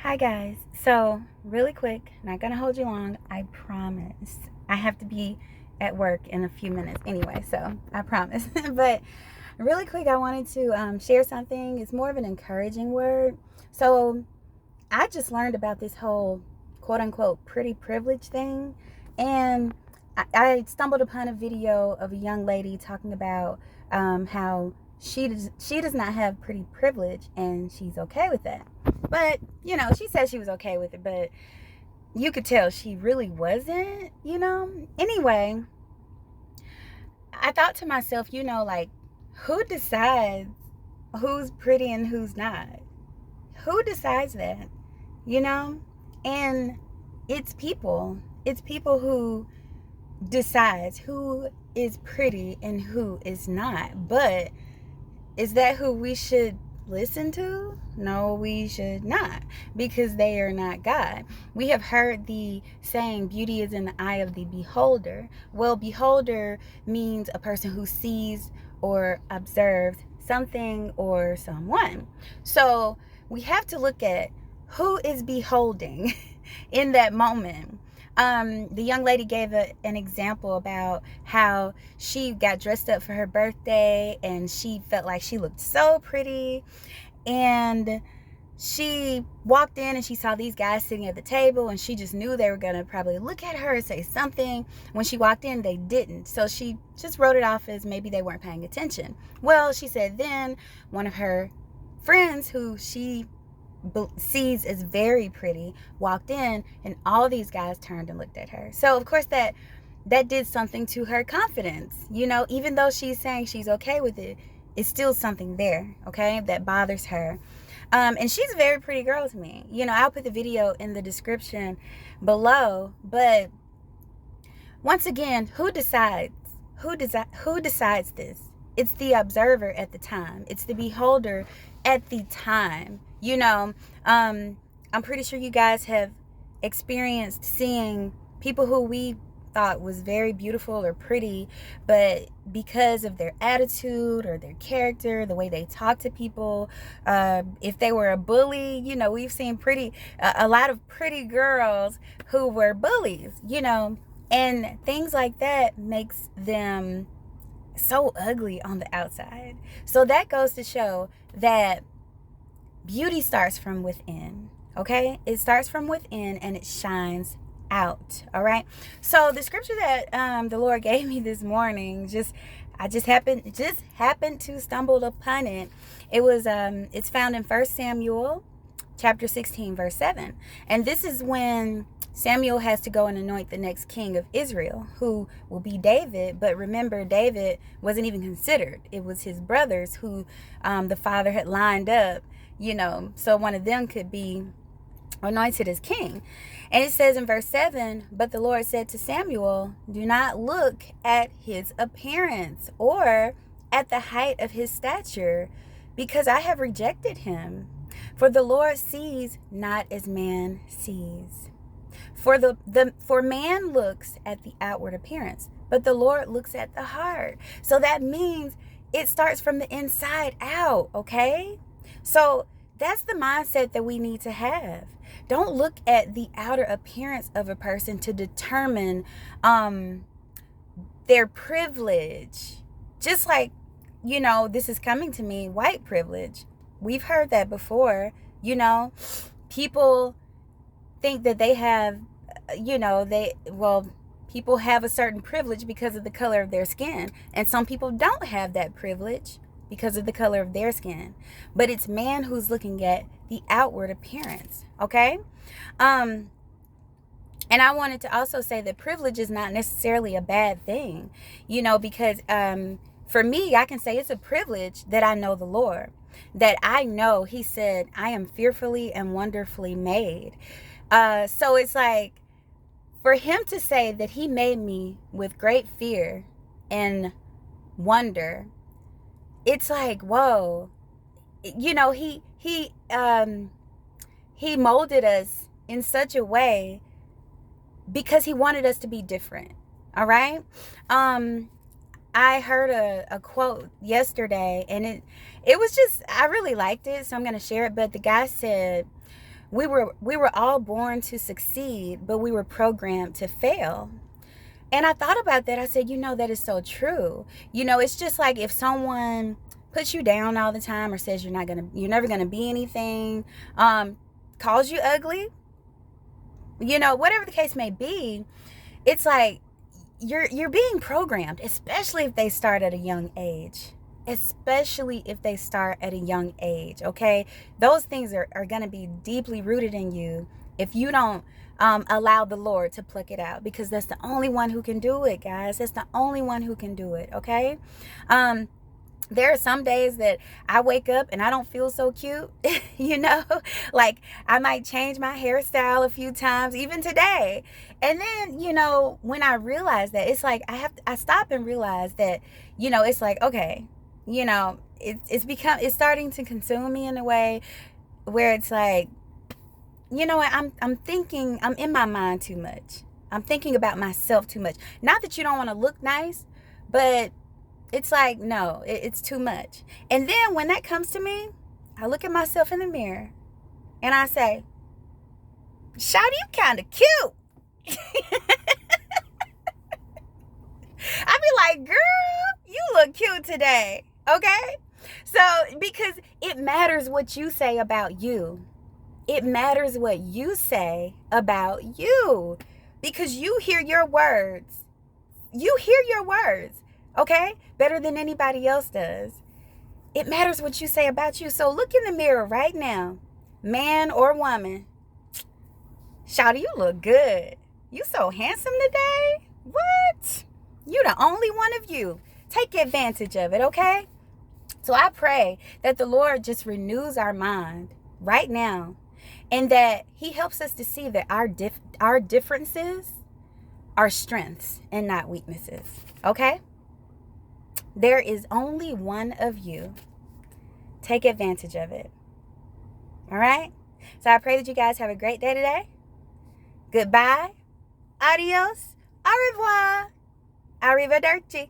Hi guys. So, really quick, not gonna hold you long, I promise. I have to be at work in a few minutes anyway, so I promise. But really quick, I wanted to share something. It's more of an encouraging word. So, I just learned about this whole quote unquote pretty privilege thing, and I stumbled upon a video of a young lady talking about how she does not have pretty privilege and she's okay with that. But she said she was okay with it, but you could tell she really wasn't. Anyway, I thought to myself, like, who decides who's pretty and who's not? Who decides that? you know and it's people who decides who is pretty and who is not. But is that who we should listen to? No, we should not, because they are not God. We have heard the saying, beauty is in the eye of the beholder. Well, beholder means a person who sees or observes something or someone. So we have to look at who is beholding in that moment. The young lady gave an example about how she got dressed up for her birthday and she felt like she looked so pretty. And she walked in and she saw these guys sitting at the table, and she just knew they were going to probably look at her and say something. When she walked in, they didn't. So she just wrote it off as maybe they weren't paying attention. Well, she said then one of her friends, who she sees as very pretty, walked in, and all these guys turned and looked at her. So of course that did something to her confidence. Even though she's saying she's okay with it, it's still something there, okay, that bothers her. And she's a very pretty girl to me. I'll put the video in the description below. But once again, who decides? Who decides this? It's the observer at the time. It's the beholder at the time. I'm pretty sure you guys have experienced seeing people who we thought was very beautiful or pretty, but because of their attitude or their character, the way they talk to people, if they were a bully, we've seen a lot of pretty girls who were bullies, and things like that makes them so ugly on the outside. So that goes to show that beauty starts from within. Okay, it starts from within and it shines out. All right. So the scripture that the Lord gave me this morning, I just happened to stumble upon it. It's found in 1 Samuel chapter 16 verse 7. And this is when Samuel has to go and anoint the next king of Israel, who will be David. But remember, David wasn't even considered. It was his brothers who the father had lined up, so one of them could be anointed as king. And it says in verse 7, but the Lord said to Samuel, do not look at his appearance or at the height of his stature, because I have rejected him. For the Lord sees not as man sees. For man looks at the outward appearance, but the Lord looks at the heart. So that means it starts from the inside out, okay? So that's the mindset that we need to have. Don't look at the outer appearance of a person to determine their privilege. Just like, this is coming to me, white privilege. We've heard that before. People think that they have, people have a certain privilege because of the color of their skin. And some people don't have that privilege because of the color of their skin. But it's man who's looking at the outward appearance, okay? And I wanted to also say that privilege is not necessarily a bad thing, because for me, I can say it's a privilege that I know the Lord, that I know he said, I am fearfully and wonderfully made. So it's like, for him to say that he made me with great fear and wonder, it's like, whoa. He molded us in such a way because he wanted us to be different. All right. I heard a quote yesterday, and it was just, I really liked it, so I'm going to share it. But the guy said, We were all born to succeed, but we were programmed to fail. And I thought about that. I said, that is so true. It's just like if someone puts you down all the time or says you're never gonna be anything, calls you ugly, whatever the case may be, it's like you're being programmed, especially if they start at a young age. Especially if they start at a young age, okay? Those things are going to be deeply rooted in you if you don't allow the Lord to pluck it out, because that's the only one who can do it, guys. That's the only one who can do it, okay? There are some days that I wake up and I don't feel so cute, like I might change my hairstyle a few times, even today. And then, when I realize that, it's like I stop and realize that, it's like, okay, it's starting to consume me in a way where it's like, what, I'm thinking, I'm in my mind too much. I'm thinking about myself too much. Not that you don't want to look nice, but it's like, no, it's too much. And then when that comes to me, I look at myself in the mirror and I say, Shawty, you kind of cute. I be like, girl, you look cute today. Okay? So, because it matters what you say about you. It matters what you say about you. Because you hear your words. You hear your words. Okay? Better than anybody else does. It matters what you say about you. So look in the mirror right now. Man or woman. Shawty, you look good. You so handsome today. What? You the only one of you. Take advantage of it, okay? So I pray that the Lord just renews our mind right now, and that he helps us to see that our differences are strengths and not weaknesses, okay? There is only one of you. Take advantage of it. All right? So I pray that you guys have a great day today. Goodbye. Adios. Au revoir. Arrivederci.